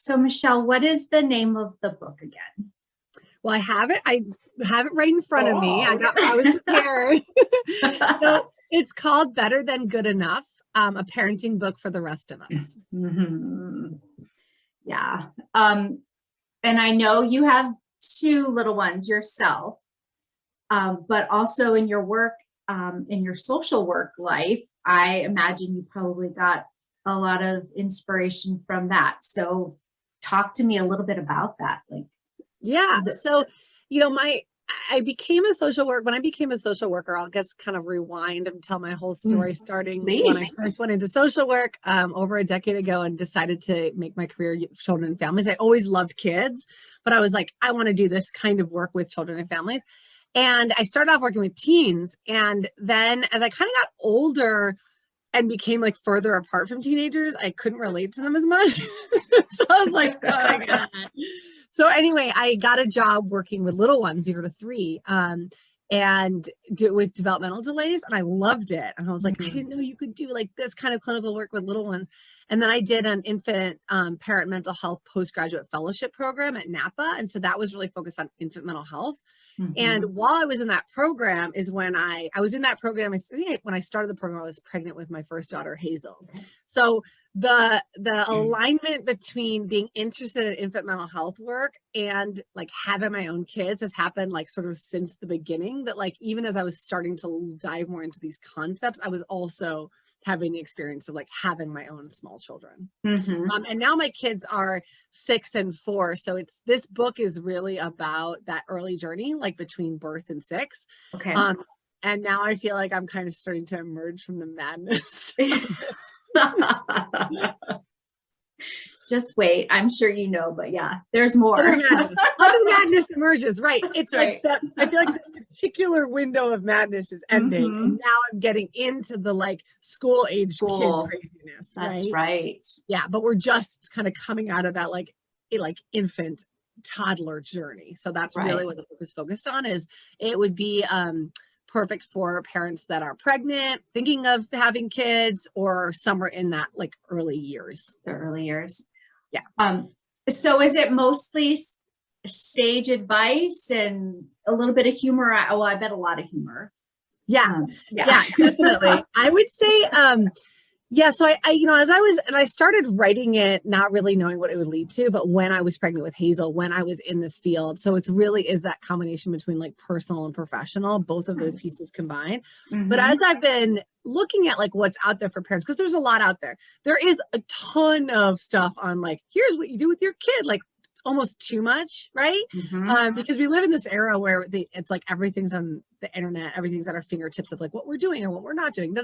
So Michelle, what is the name of the book again? Well, I have it right in front of me. I was prepared. So it's called Better Than Good Enough, a parenting book for the rest of us. Mm-hmm. Yeah. And I know you have two little ones yourself, but also in your work, in your social work life, I imagine you probably got a lot of inspiration from that. So talk to me a little bit about that. So, I became a social worker. When I became a social worker, I'll just kind of rewind and tell my whole story, starting when I first went into social work over a decade ago and decided to make my career children and families. I always loved kids, but I was like, I want to do this kind of work with children and families. And I started off working with teens. And then as I kind of got older and became like further apart from teenagers, I couldn't relate to them as much. So I was like, oh my God. So anyway, I got a job working with little ones, 0 to 3, and with developmental delays. And I loved it. And I was like, I didn't know you could do like this kind of clinical work with little ones. And then I did an infant parent mental health postgraduate fellowship program at Napa. And so that was really focused on infant mental health. And while I was in that program is when I was in that program, when I started the program, I was pregnant with my first daughter, Hazel. So the alignment between being interested in infant mental health work and like having my own kids has happened like sort of since the beginning, that like, even as I was starting to dive more into these concepts, I was also having the experience of like having my own small children. And now my kids are 6 and 4. So this book is really about that early journey, like between birth and 6. Okay. And now I feel like I'm kind of starting to emerge from the madness. Just wait. I'm sure you know, but yeah, there's more. Other madness emerges, right? It's right. Like that. I feel like this particular window of madness is ending, and now I'm getting into the like school age kid craziness. That's right. Yeah, but we're just kind of coming out of that like infant toddler journey. So that's really what the book is focused on. Is it would be perfect for parents that are pregnant, thinking of having kids, or somewhere in that like early years. The early years. Yeah. So is it mostly sage advice and a little bit of humor? Well, I bet a lot of humor. Yeah, definitely. I would say, so I started writing it, not really knowing what it would lead to, but when I was pregnant with Hazel, when I was in this field. So it's really is that combination between like personal and professional, both of those pieces combined. But as I've been looking at like what's out there for parents, because there's a lot out there, there is a ton of stuff on like, here's what you do with your kid, like almost too much, right? Because we live in this era where it's like everything's on the internet, everything's at our fingertips of like what we're doing or what we're not doing.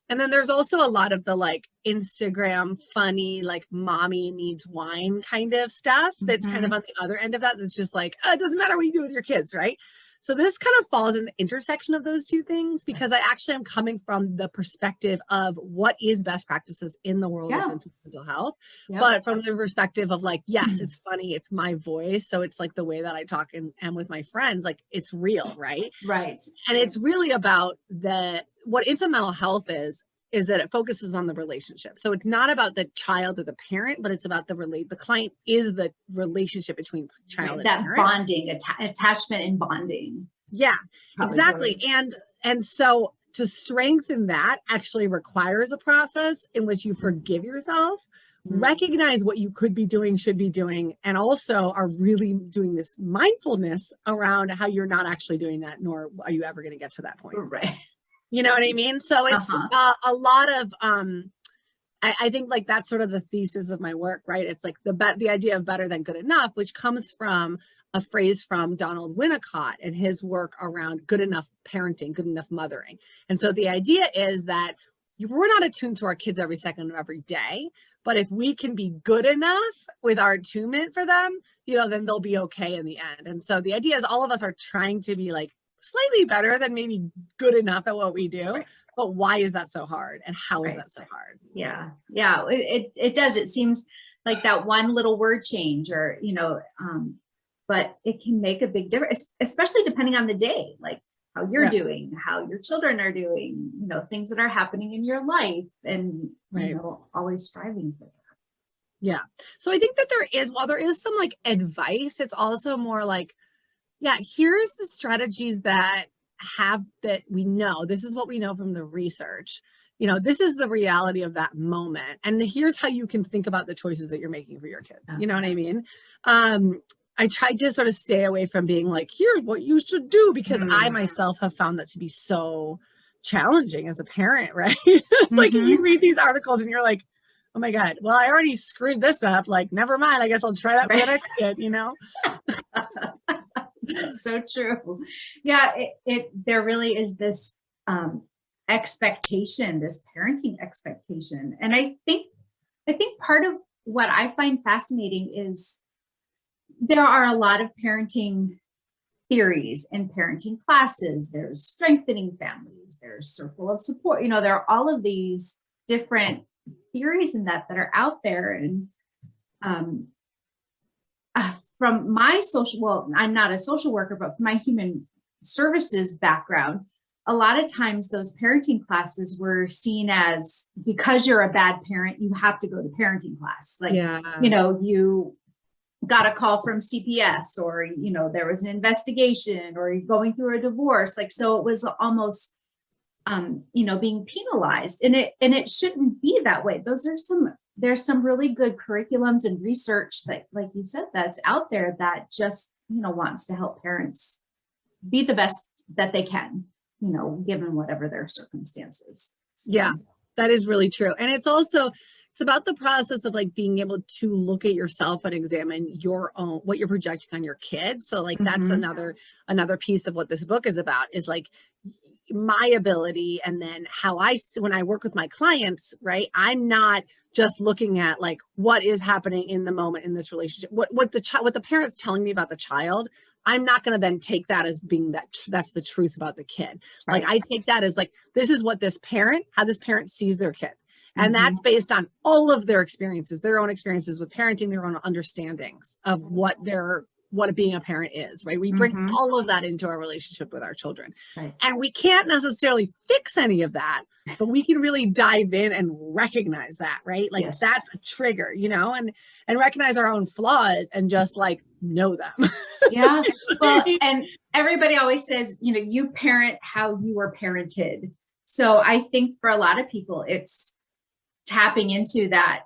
And then there's also a lot of the like Instagram funny, like mommy needs wine kind of stuff that's kind of on the other end of that. That's just like, oh, it doesn't matter what you do with your kids, right? So this kind of falls in the intersection of those two things, because I actually am coming from the perspective of what is best practices in the world of infant mental health, but from the perspective of like, yes, it's funny, it's my voice. So it's like the way that I talk and with my friends, like it's real, right? Right. And it's really about what infant mental health is that it focuses on the relationship. So it's not about the child or the parent, but it's about the client is the relationship between child and parent. That bonding, attachment and bonding. Yeah, exactly. And so to strengthen that actually requires a process in which you forgive yourself, recognize what you could be doing, should be doing, and also are really doing this mindfulness around how you're not actually doing that, nor are you ever going to get to that point. Right. You know what I mean? So it's a lot of, I think like that's sort of the thesis of my work, right? It's like the idea of better than good enough, which comes from a phrase from Donald Winnicott and his work around good enough parenting, good enough mothering. And so the idea is that we're not attuned to our kids every second of every day, but if we can be good enough with our attunement for them, then they'll be okay in the end. And so the idea is all of us are trying to be like slightly better than maybe good enough at what we do. But why is that so hard? And how is that so hard? Yeah. It does. It seems like that one little word change or, but it can make a big difference, especially depending on the day, like how you're doing, how your children are doing, things that are happening in your life and, always striving for that. Yeah. So I think that while there is some like advice, it's also more like, yeah, here's the strategies that we know. This is what we know from the research. This is the reality of that moment. And here's how you can think about the choices that you're making for your kids. You know what I mean? I tried to sort of stay away from being like, here's what you should do, because I myself have found that to be so challenging as a parent, right? It's like you read these articles and you're like, oh my God, well, I already screwed this up. Like, never mind. I guess I'll try that for the next kid, That's so true. Yeah, there really is this expectation, this parenting expectation. And I think part of what I find fascinating is there are a lot of parenting theories and parenting classes. There's strengthening families, there's circle of support, there are all of these different theories in that are out there. And from my I'm not a social worker, but from my human services background, a lot of times those parenting classes were seen as, because you're a bad parent, you have to go to parenting class. Like, you got a call from CPS, or, there was an investigation, or you're going through a divorce. Like, so it was almost, being penalized, and it shouldn't be that way. There's some really good curriculums and research that, like you said, that's out there that just, wants to help parents be the best that they can, given whatever their circumstances. So. Yeah, that is really true. And it's about the process of like being able to look at yourself and examine your own, what you're projecting on your kids. So like, that's another piece of what this book is about, is like my ability. And then when I work with my clients, right, I'm not just looking at like what is happening in the moment in this relationship, what the parent's telling me about the child. I'm not going to then take that as being that's the truth about the kid. Right. Like, I take that as like, this is what how this parent sees their kid. And that's based on all of their experiences, their own experiences with parenting, their own understandings of what being a parent is, right? We bring all of that into our relationship with our children. Right. And we can't necessarily fix any of that, but we can really dive in and recognize that, right? Like, that's a trigger, and recognize our own flaws and just like know them. Yeah. Well, and everybody always says, you parent how you were parented. So I think for a lot of people, it's tapping into that,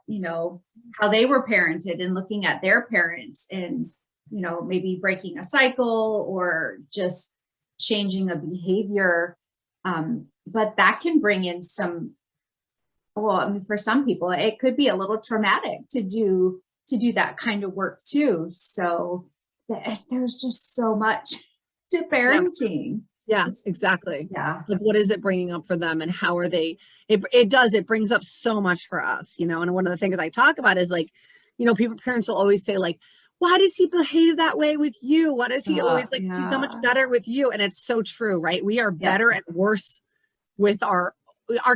how they were parented and looking at their parents and, maybe breaking a cycle or just changing a behavior. But that can bring in for some people, it could be a little traumatic to do that kind of work too. So there's just so much to parenting. Yeah, exactly. Yeah. Like, what is it bringing up for them, and how are they, it brings up so much for us, and one of the things I talk about is like, parents will always say like, why does he behave that way with you? Why does he always like, he's so much better with you? And it's so true, right? We are better and worse with our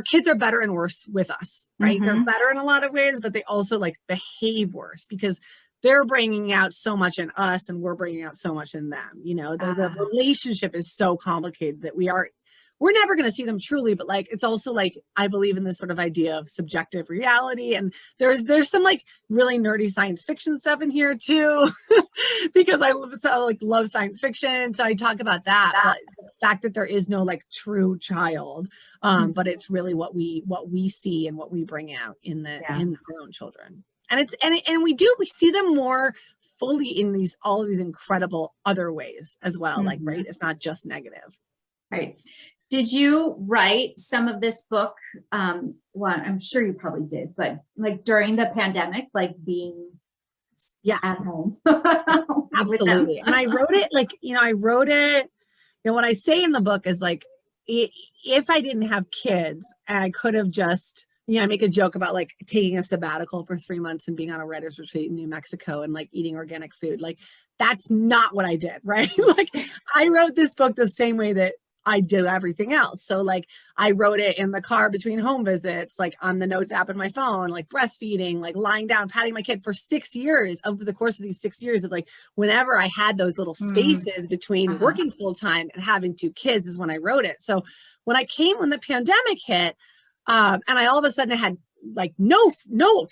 kids are better and worse with us, right? They're better in a lot of ways, but they also like behave worse because they're bringing out so much in us and we're bringing out so much in them. The relationship is so complicated that we're never going to see them truly, but like, it's also like, I believe in this sort of idea of subjective reality. And there's some like really nerdy science fiction stuff in here too, because I love science fiction. So I talk about that, but the fact that there is no like true child, but it's really what we see and what we bring out in our own children. And we see them more fully in all of these incredible other ways as well. Like, right. It's not just negative. Right. Did you write some of this book? Well, I'm sure you probably did, but like during the pandemic, like being at home. Absolutely. And I wrote it, what I say in the book is like, if I didn't have kids, I could have just, I make a joke about like taking a sabbatical for 3 months and being on a writer's retreat in New Mexico and like eating organic food. Like, that's not what I did, right? Like, I wrote this book the same way that I did everything else. So like, I wrote it in the car between home visits, like on the notes app in my phone, like breastfeeding, like lying down, patting my kid for 6 years. Over the course of these 6 years of like, whenever I had those little spaces between working full time and having 2 kids is when I wrote it. So when the pandemic hit, and I all of a sudden had like no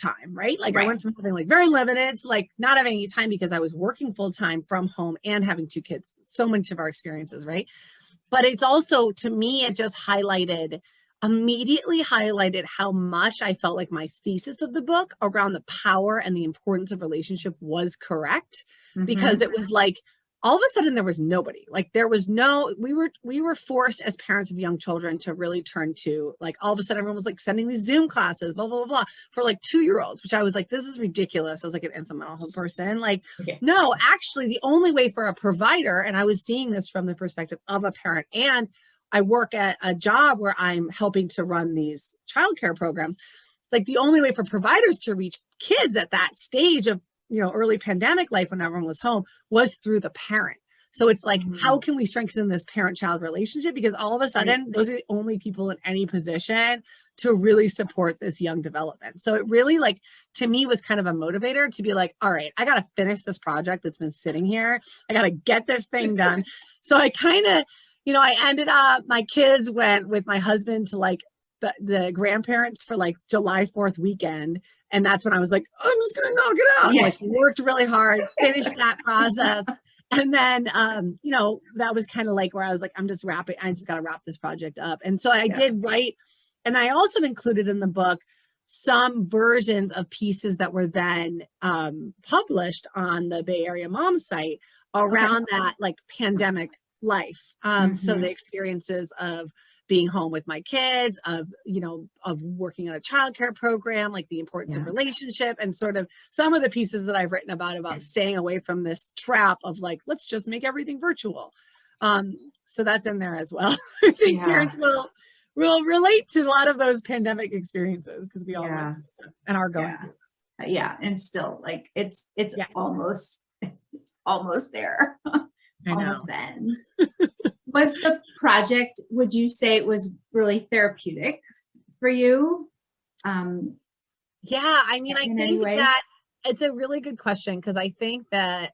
time, right? Like Right. I went from having like very limited to like not having any time because I was working full time from home and having 2 kids. So much of our experiences, right? But it's also, to me, it just immediately highlighted how much I felt like my thesis of the book around the power and the importance of relationship was correct, because it was like, all of a sudden there was nobody, like there was no, we were forced as parents of young children to really turn to, like, all of a sudden everyone was like sending these Zoom classes, blah, blah, blah, blah, for like 2-year-olds, which I was like, this is ridiculous. I was like an infant mental health person. Like, no, actually the only way for a provider, and I was seeing this from the perspective of a parent, and I work at a job where I'm helping to run these childcare programs. Like the only way for providers to reach kids at that stage of, early pandemic life when everyone was home was through the parent. So it's like, how can we strengthen this parent-child relationship? Because all of a sudden, those are the only people in any position to really support this young development. So it really, like, to me, was kind of a motivator to be like, all right, I got to finish this project that's been sitting here. I got to get this thing done. So I kind of, I ended up, my kids went with my husband to like the grandparents for like July 4th weekend. And that's when I was like, I'm just going to knock it out. Like worked really hard, finished that process. And then, that was kind of like where I was like, I just got to wrap this project up. And so I did write, and I also included in the book some versions of pieces that were then published on the Bay Area Mom site around that like pandemic life. So the experiences of being home with my kids, of working on a childcare program, like the importance of relationship, and sort of some of the pieces that I've written about staying away from this trap of like, let's just make everything virtual. So that's in there as well. I think parents will relate to a lot of those pandemic experiences, because we all went through them and are going through. Yeah. And still like, it's almost there. Almost then. Was the project, would you say it was really therapeutic for you? I mean, I think that it's a really good question, because I think that,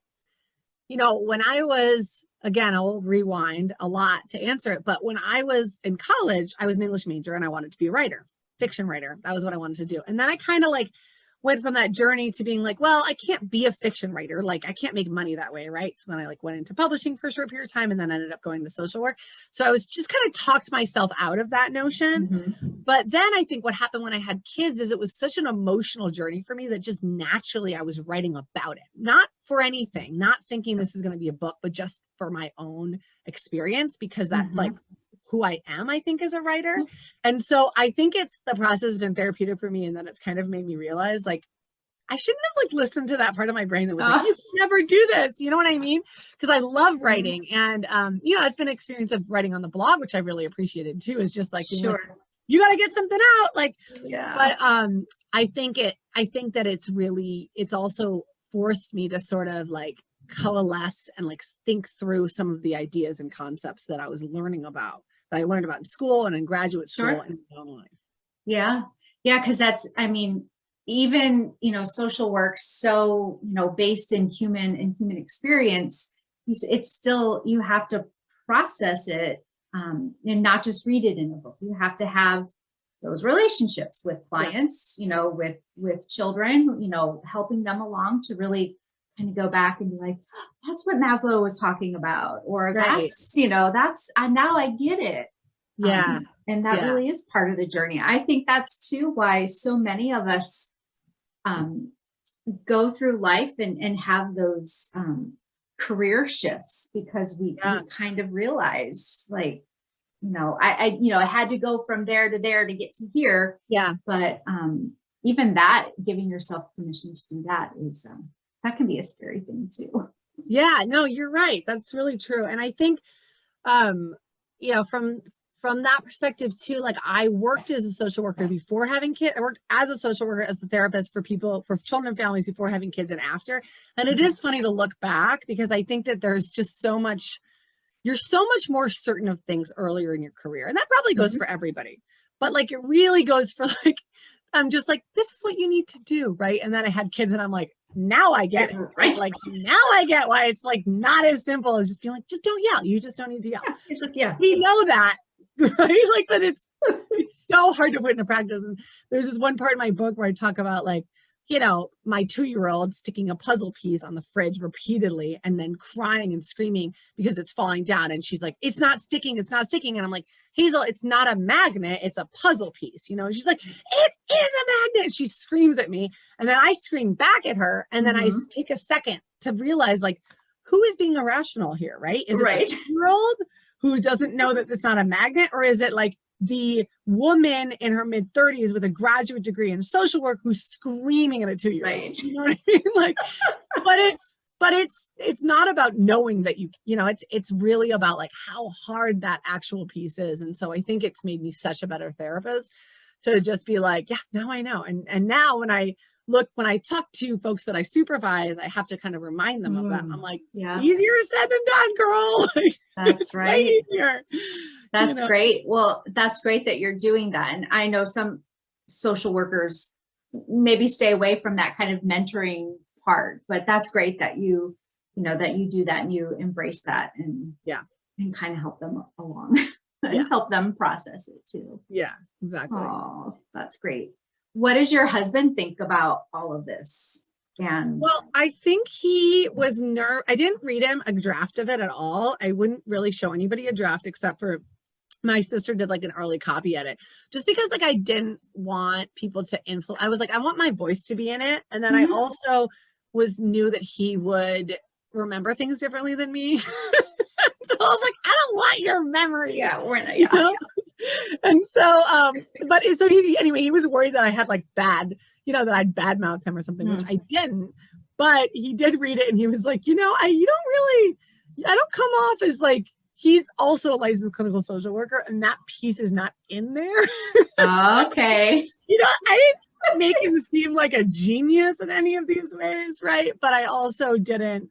when I was, again, I'll rewind a lot to answer it, but when I was in college, I was an English major and I wanted to be a writer, fiction writer. That was what I wanted to do. And then I kind of like went from that journey to being like, well, I can't be a fiction writer. Like I can't make money that way. Right. So then I like went into publishing for a short period of time, and then ended up going to social work. So I was just kind of talked myself out of that notion. But then I think what happened when I had kids is it was such an emotional journey for me that just naturally I was writing about it, not for anything, not thinking this is going to be a book, but just for my own experience, because that's like who I am, I think, as a writer. And so I think the process has been therapeutic for me. And then it's kind of made me realize like, I shouldn't have like listened to that part of my brain that was like, you can never do this. You know what I mean? Because I love writing. And, it's been an experience of writing on the blog, which I really appreciated too, is just like, like, you got to get something out. Like, but I think that it's also forced me to sort of like coalesce and like think through some of the ideas and concepts that I was learning about, that I learned about in school and in graduate school and in my own life. Yeah. Cause that's, I mean, even, social work, so, based in human experience, it's still, you have to process it and not just read it in a book. You have to have those relationships with clients, with children, helping them along to really kind of go back and be like, that's what Maslow was talking about, or that's, now I get it. And that really is part of the journey. I think that's too why so many of us go through life and have those career shifts, because we kind of realize like, I had to go from there to there to get to here. But even that, giving yourself permission to do that is that can be a scary thing too. Yeah, no, you're right. That's really true. And I think, from that perspective too, like I worked as a social worker before having kids. I worked as a social worker, as the therapist for children and families before having kids and after. And it is funny to look back, because I think that there's just you're so much more certain of things earlier in your career. And that probably goes for everybody, but like, it really goes for like, I'm just like, this is what you need to do. Right. And then I had kids and I'm like, now I get it. Right. Like now I get why it's like not as simple as just being like, just don't yell. You just don't need to yell. It's just, we know that. right? Like that it's so hard to put into practice. And there's this one part in my book where I talk about like, my 2-year-old sticking a puzzle piece on the fridge repeatedly and then crying and screaming because it's falling down. And she's like, it's not sticking. It's not sticking. And I'm like, Hazel, it's not a magnet. It's a puzzle piece, And she's like, it is a magnet. She screams at me. And then I scream back at her. And then I take a second to realize like, who is being irrational here, right? Is it the 2-year-old who doesn't know that it's not a magnet? Or is it like the woman in her mid-30s with a graduate degree in social work who's screaming at a 2-year-old? Right. You know what I mean? Like, but it's not about knowing that it's really about like how hard that actual piece is. And so I think it's made me such a better therapist to just be like, yeah, now I know. And now when I talk to folks that I supervise, I have to kind of remind them of that. I'm like, easier said than done, girl. That's right. Easier. That's great. Well, that's great that you're doing that. And I know some social workers maybe stay away from that kind of mentoring part, but that's great that you do that and you embrace that and kind of help them along and help them process it too. Yeah, exactly. Oh, that's great. What does your husband think about all of this? Well, I think he was I didn't read him a draft of it at all. I wouldn't really show anybody a draft except for my sister did like an early copy edit, just because like I didn't want people to influence. I was like, I want my voice to be in it. And then I also knew that he would remember things differently than me. So I was like, I don't want your memory. Yeah, we're not. And so, he was worried that I had like that I'd badmouth him or something, which I didn't. But he did read it and he was like, I don't come off as like, he's also a licensed clinical social worker, and that piece is not in there. Okay. I didn't make him seem like a genius in any of these ways, right? But I also didn't,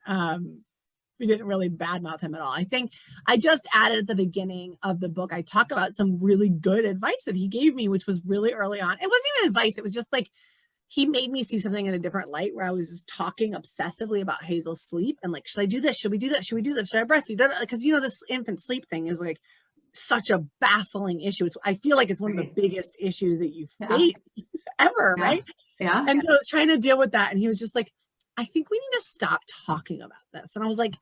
we didn't really badmouth him at all. I think I just added at the beginning of the book, I talk about some really good advice that he gave me, which was really early on. It wasn't even advice. It was just like, he made me see something in a different light where I was just talking obsessively about Hazel's sleep and like, should I do this? Should we do that? Should we do this? Should I breastfeed? Because this infant sleep thing is like such a baffling issue. I feel like it's one of the biggest issues that you face ever, right? Yeah. And so I was trying to deal with that. And he was just like, I think we need to stop talking about this. And I was like,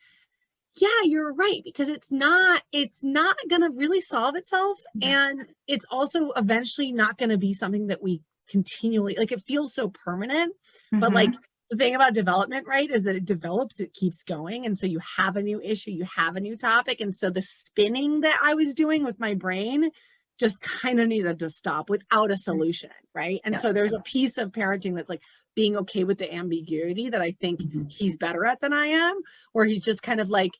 yeah, you're right, because it's not going to really solve itself. And it's also eventually not going to be something that we continually, like, it feels so permanent, but like the thing about development, right, is that it develops, it keeps going. And so you have a new issue, you have a new topic. And so the spinning that I was doing with my brain just kind of needed to stop without a solution, right? And so there's a piece of parenting that's like being okay with the ambiguity that I think he's better at than I am, where he's just kind of like,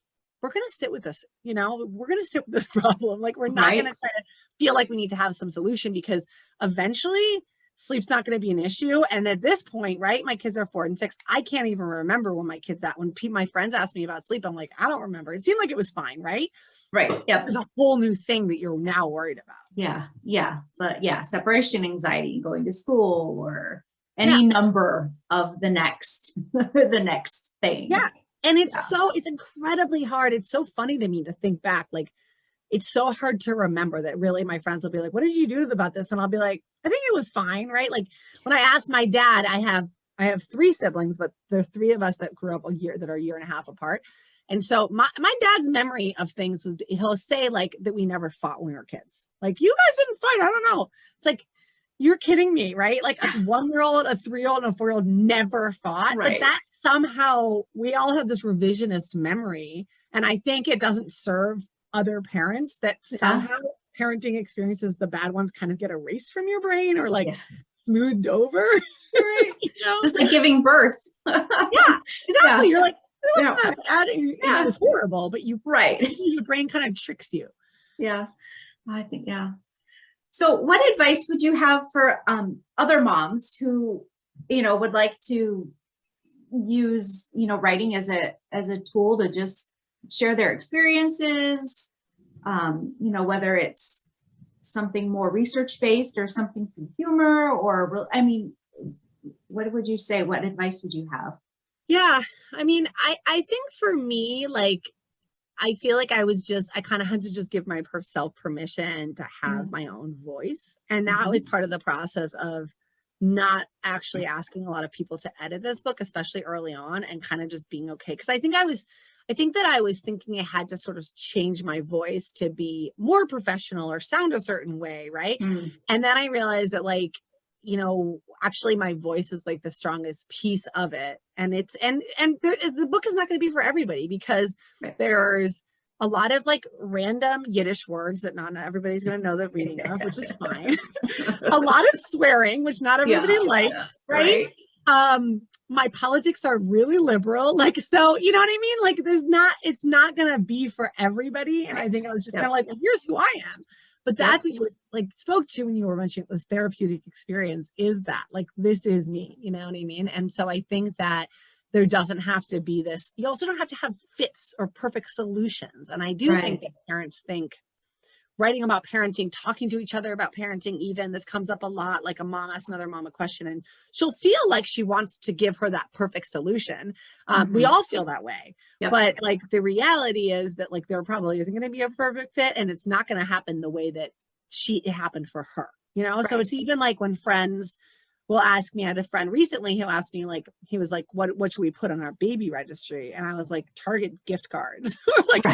we're going to sit with this, we're going to sit with this problem. Like, we're not going to try to feel like we need to have some solution, because eventually sleep's not going to be an issue. And at this point, right, my kids are 4 and 6. I can't even remember when my friends ask me about sleep, I'm like, I don't remember. It seemed like it was fine, right? Right. Yep. There's a whole new thing that you're now worried about. Yeah. Yeah. But separation anxiety, going to school, or any number of the next thing. Yeah. And it's incredibly hard. It's so funny to me to think back. Like, it's so hard to remember that. Really, my friends will be like, what did you do about this? And I'll be like, I think it was fine, right? Like, when I asked my dad, I have 3 siblings, but there are 3 of us that grew up a year and a half apart. And so my dad's memory of things, he'll say like that we never fought when we were kids. Like, you guys didn't fight. I don't know. It's like, you're kidding me, right? Like, a 1-year-old, a 3-year-old, and a 4-year-old never fought. Right. But that somehow, we all have this revisionist memory. And I think it doesn't serve other parents that somehow parenting experiences, the bad ones, kind of get erased from your brain or like smoothed over. Right? Just like giving birth. Yeah, exactly. You're like, it was not bad. It was horrible, but your brain kind of tricks you. Yeah, I think, So what advice would you have for other moms who, would like to use, writing as a tool to just share their experiences, whether it's something more research-based or something through humor, or, what would you say? What advice would you have? Yeah. I mean, I think for me, like, I feel like I kind of had to just give myself permission to have my own voice. And that was part of the process of not actually asking a lot of people to edit this book, especially early on, and kind of just being okay. Because I think that I was thinking I had to sort of change my voice to be more professional or sound a certain way, right? And then I realized that, like, you know, actually my voice is like the strongest piece of it. And the book is not going to be for everybody, because there's a lot of like random Yiddish words that not everybody's going to know the reading of, which is fine. A lot of swearing, which not everybody likes, right? My politics are really liberal. Like, so, you know what I mean? Like, it's not going to be for everybody. And I think I was just kind of like, well, here's who I am. But that's what you like spoke to when you were mentioning this therapeutic experience, is that like, this is me, you know what I mean? And so I think that there doesn't have to be this, you also don't have to have fits or perfect solutions. And I do think that parents think writing about parenting, talking to each other about parenting, even this comes up a lot, like a mom asks another mom a question and she'll feel like she wants to give her that perfect solution. We all feel that way, but like the reality is that like there probably isn't going to be a perfect fit, and it's not going to happen the way that it happened for her, you know? So it's even like when friends will ask me, I had a friend recently who asked me, like, he was like, what should we put on our baby registry? And I was like, Target gift cards. Or like,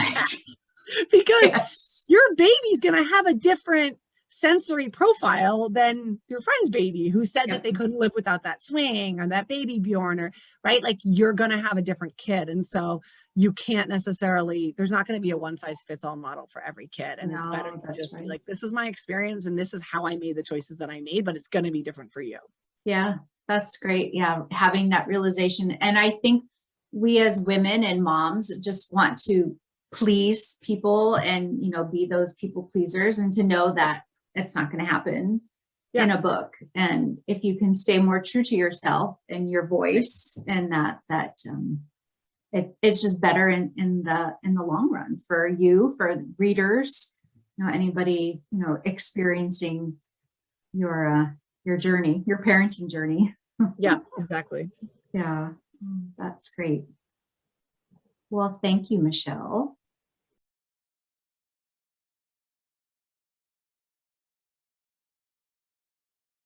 because your baby's going to have a different sensory profile than your friend's baby who said that they couldn't live without that swing or that baby Bjorn, or right. Like, you're going to have a different kid. And so you can't necessarily, there's not going to be a one size fits all model for every kid. And it's better to just be like, this is my experience and this is how I made the choices that I made, but it's going to be different for you. Yeah, that's great. Yeah. Having that realization. And I think we as women and moms just want to please people and, you know, be those people pleasers, and to know that it's not going to happen in a book. And if you can stay more true to yourself and your voice, and it's just better in the long run for you, for readers, you know, anybody, you know, experiencing your journey, your parenting journey. Yeah, exactly. Yeah, that's great. Well, thank you, Michelle.